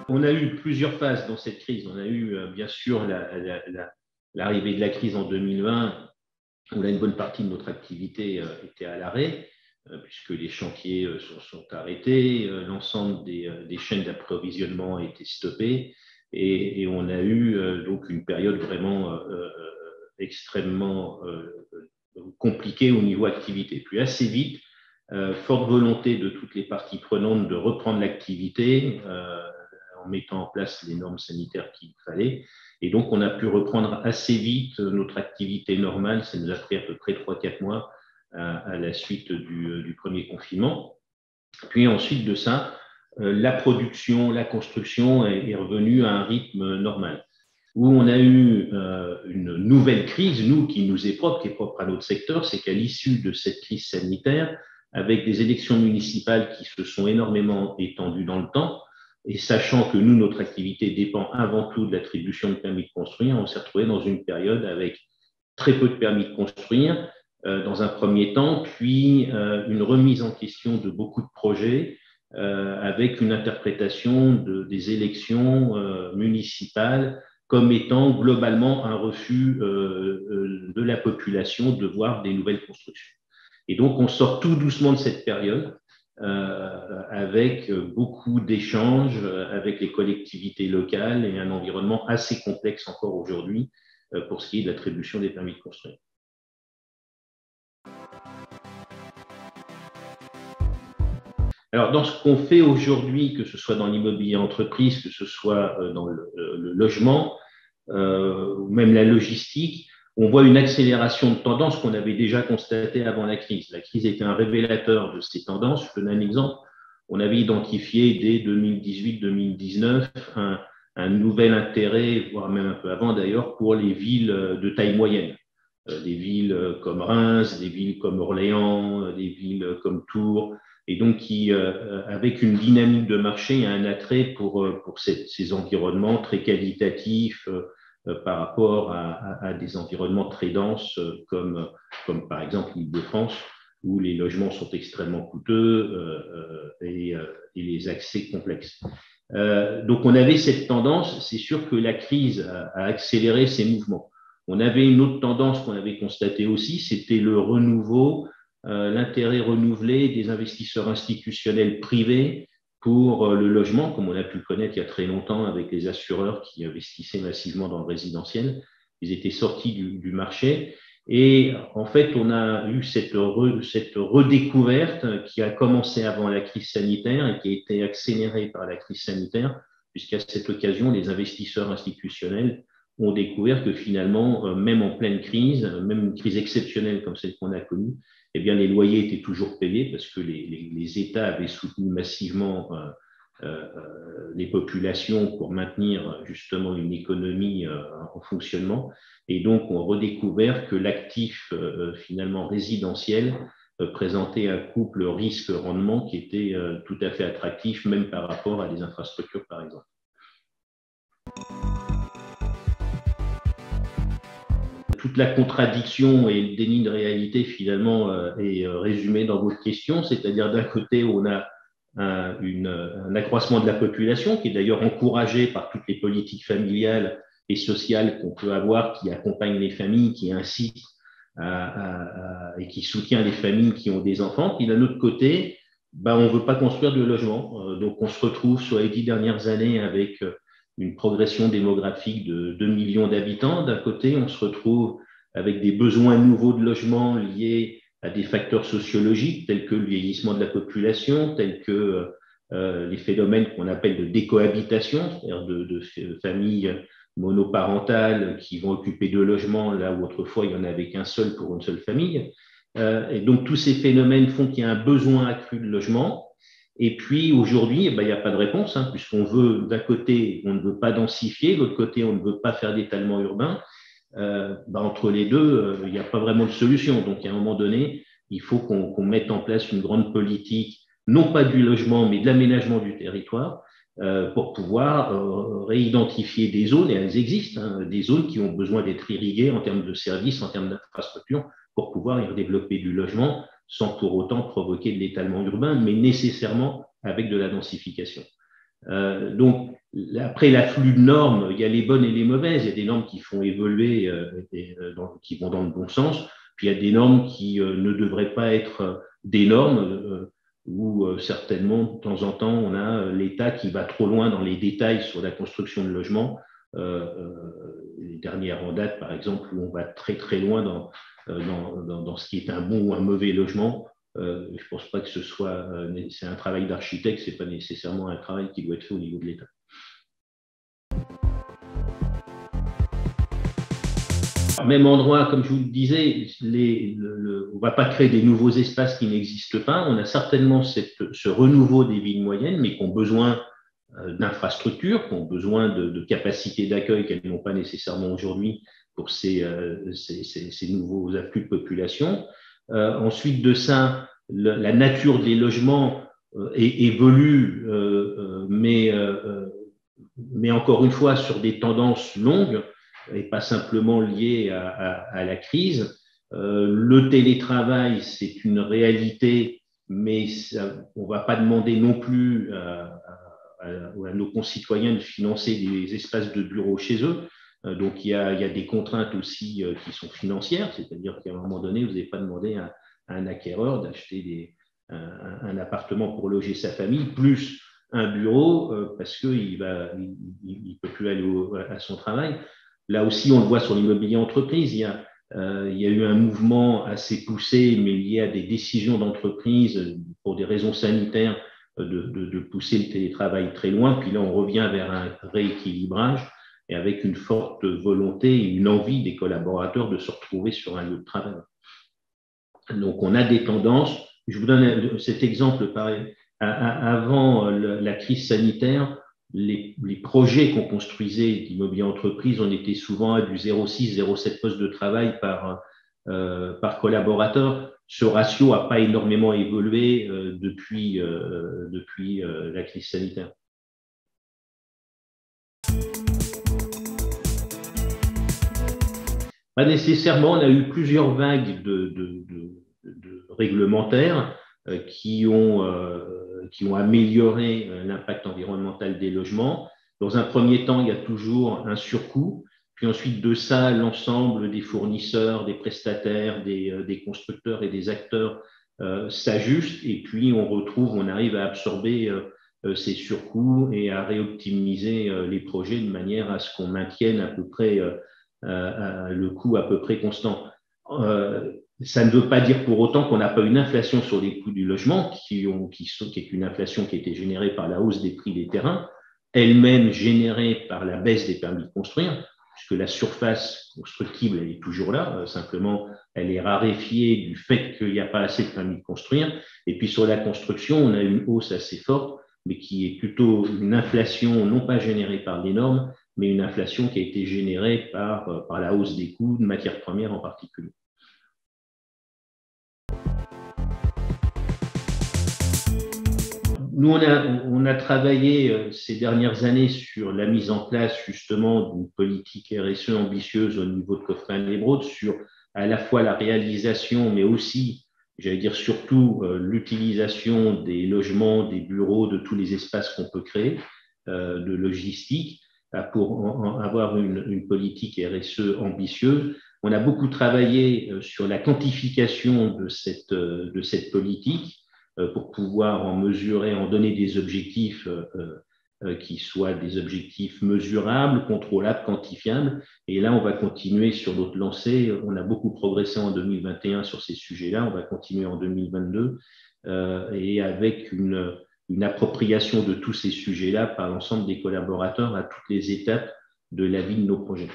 On a eu plusieurs phases dans cette crise. On a eu bien sûr l'arrivée de la crise en 2020, où là, une bonne partie de notre activité était à l'arrêt, puisque les chantiers sont arrêtés, l'ensemble des chaînes d'approvisionnement a été stoppé, et on a eu donc une période vraiment extrêmement compliquée au niveau activité. Puis assez vite, forte volonté de toutes les parties prenantes de reprendre l'activité, en mettant en place les normes sanitaires qu'il fallait. Et donc, on a pu reprendre assez vite notre activité normale. Ça nous a pris à peu près 3-4 mois à la suite du premier confinement. Puis ensuite de ça, la production, la construction est revenue à un rythme normal. Où on a eu une nouvelle crise, nous, qui nous est propre, qui est propre à notre secteur, c'est qu'à l'issue de cette crise sanitaire, avec des élections municipales qui se sont énormément étendues dans le temps, et sachant que nous, notre activité dépend avant tout de l'attribution de permis de construire, on s'est retrouvé dans une période avec très peu de permis de construire, dans un premier temps, puis une remise en question de beaucoup de projets, avec une interprétation des élections municipales comme étant globalement un refus de la population de voir des nouvelles constructions. Et donc, on sort tout doucement de cette période, avec beaucoup d'échanges avec les collectivités locales et un environnement assez complexe encore aujourd'hui pour ce qui est de l'attribution des permis de construire. Alors, dans ce qu'on fait aujourd'hui, que ce soit dans l'immobilier entreprise, que ce soit dans le logement, ou même la logistique, on voit une accélération de tendances qu'on avait déjà constatée avant la crise. La crise était un révélateur de ces tendances. Je donne un exemple. On avait identifié dès 2018-2019 un nouvel intérêt, voire même un peu avant d'ailleurs, pour les villes de taille moyenne. Des villes comme Reims, des villes comme Orléans, des villes comme Tours, et donc qui, avec une dynamique de marché et un attrait pour ces environnements très qualitatifs par rapport à des environnements très denses comme par exemple l'Île-de-France, où les logements sont extrêmement coûteux et les accès complexes. Donc on avait cette tendance, c'est sûr que la crise a accéléré ces mouvements. On avait une autre tendance qu'on avait constatée aussi, c'était le renouveau, l'intérêt renouvelé des investisseurs institutionnels privés pour le logement, comme on a pu le connaître il y a très longtemps avec les assureurs qui investissaient massivement dans le résidentiel. Ils étaient sortis du marché. Et en fait, on a eu cette redécouverte qui a commencé avant la crise sanitaire et qui a été accélérée par la crise sanitaire, puisqu'à cette occasion, les investisseurs institutionnels ont découvert que finalement, même en pleine crise, même une crise exceptionnelle comme celle qu'on a connue, eh bien, les loyers étaient toujours payés parce que les États avaient soutenu massivement les populations pour maintenir justement une économie en fonctionnement. Et donc, on a redécouvert que l'actif finalement résidentiel présentait un couple risque-rendement qui était tout à fait attractif, même par rapport à des infrastructures, par exemple. Toute la contradiction et le déni de réalité, finalement, est résumé dans votre question. C'est-à-dire, d'un côté, on a un accroissement de la population, qui est d'ailleurs encouragé par toutes les politiques familiales et sociales qu'on peut avoir, qui accompagnent les familles, qui incitent et qui soutient les familles qui ont des enfants. Puis d'un autre côté, on ne veut pas construire de logements. Donc, on se retrouve sur les 10 dernières années avec une progression démographique de 2 millions d'habitants. D'un côté, on se retrouve avec des besoins nouveaux de logement liés à des facteurs sociologiques tels que le vieillissement de la population, tels que les phénomènes qu'on appelle de décohabitation, c'est-à-dire de familles monoparentales qui vont occuper 2 logements là où autrefois il n'y en avait qu'un seul pour une seule famille. Et donc tous ces phénomènes font qu'il y a un besoin accru de logement. Et puis aujourd'hui, il n'y a pas de réponse, puisqu'on veut, d'un côté, on ne veut pas densifier, de l'autre côté, on ne veut pas faire d'étalement urbain. Entre les deux, il n'y a pas vraiment de solution. Donc, à un moment donné, il faut qu'on mette en place une grande politique, non pas du logement, mais de l'aménagement du territoire, pour pouvoir réidentifier des zones, et elles existent, des zones qui ont besoin d'être irriguées en termes de services, en termes d'infrastructures, pour pouvoir y redévelopper du logement sans pour autant provoquer de l'étalement urbain, mais nécessairement avec de la densification. Donc, après l'afflux de normes, il y a les bonnes et les mauvaises. Il y a des normes qui font évoluer, qui vont dans le bon sens. Puis il y a des normes qui ne devraient pas être des normes, où certainement, de temps en temps, on a l'État qui va trop loin dans les détails sur la construction de logements. Les dernières en date, par exemple, où on va très très loin dans ce qui est un bon ou un mauvais logement. Je ne pense pas que ce soit, c'est un travail d'architecte, ce n'est pas nécessairement un travail qui doit être fait au niveau de l'État. Même endroit, comme je vous le disais, on ne va pas créer des nouveaux espaces qui n'existent pas. On a certainement ce renouveau des villes moyennes, mais qui ont besoin d'infrastructures, qui ont besoin de capacités d'accueil qu'elles n'ont pas nécessairement aujourd'hui pour ces nouveaux afflux de population. Ensuite de ça, la nature des logements évolue, mais encore une fois sur des tendances longues et pas simplement liées à la crise. Le télétravail, c'est une réalité, mais on ne va pas demander non plus à nos concitoyens de financer des espaces de bureaux chez eux. Donc, il y a des contraintes aussi qui sont financières, c'est-à-dire qu'à un moment donné, vous n'avez pas demandé à un acquéreur d'acheter un appartement pour loger sa famille, plus un bureau, parce qu'il ne peut plus aller à son travail. Là aussi, on le voit sur l'immobilier entreprise, il y a eu un mouvement assez poussé, mais lié à des décisions d'entreprise pour des raisons sanitaires, de pousser le télétravail très loin. Puis là, on revient vers un rééquilibrage et avec une forte volonté et une envie des collaborateurs de se retrouver sur un lieu de travail. Donc, on a des tendances. Je vous donne cet exemple. Avant la crise sanitaire, les projets qu'on construisait d'immobilier entreprise, on était souvent à du 0,6, 0,7 postes de travail par collaborateur. Ce ratio n'a pas énormément évolué depuis la crise sanitaire. Pas nécessairement, on a eu plusieurs vagues de réglementaires qui ont amélioré l'impact environnemental des logements. Dans un premier temps, il y a toujours un surcoût. Puis ensuite de ça, l'ensemble des fournisseurs, des prestataires, des constructeurs et des acteurs s'ajustent. Et puis on arrive à absorber ces surcoûts et à réoptimiser les projets de manière à ce qu'on maintienne à peu près le coût à peu près constant. Ça ne veut pas dire pour autant qu'on n'a pas une inflation sur les coûts du logement, qui est une inflation qui a été générée par la hausse des prix des terrains, elle-même générée par la baisse des permis de construire, puisque la surface constructible, elle est toujours là, simplement, elle est raréfiée du fait qu'il n'y a pas assez de permis de construire. Et puis sur la construction, on a une hausse assez forte, mais qui est plutôt une inflation non pas générée par les normes, mais une inflation qui a été générée par la hausse des coûts de matières premières en particulier. Nous, on a travaillé ces dernières années sur la mise en place justement d'une politique RSE ambitieuse au niveau de Coffrin-Lébraude, sur à la fois la réalisation, mais aussi, j'allais dire surtout, l'utilisation des logements, des bureaux, de tous les espaces qu'on peut créer, de logistique, pour avoir une politique RSE ambitieuse. On a beaucoup travaillé sur la quantification de cette politique, pour pouvoir en mesurer, en donner des objectifs qui soient des objectifs mesurables, contrôlables, quantifiables. Et là, on va continuer sur notre lancée. On a beaucoup progressé en 2021 sur ces sujets-là. On va continuer en 2022 et avec une appropriation de tous ces sujets-là par l'ensemble des collaborateurs à toutes les étapes de la vie de nos projets.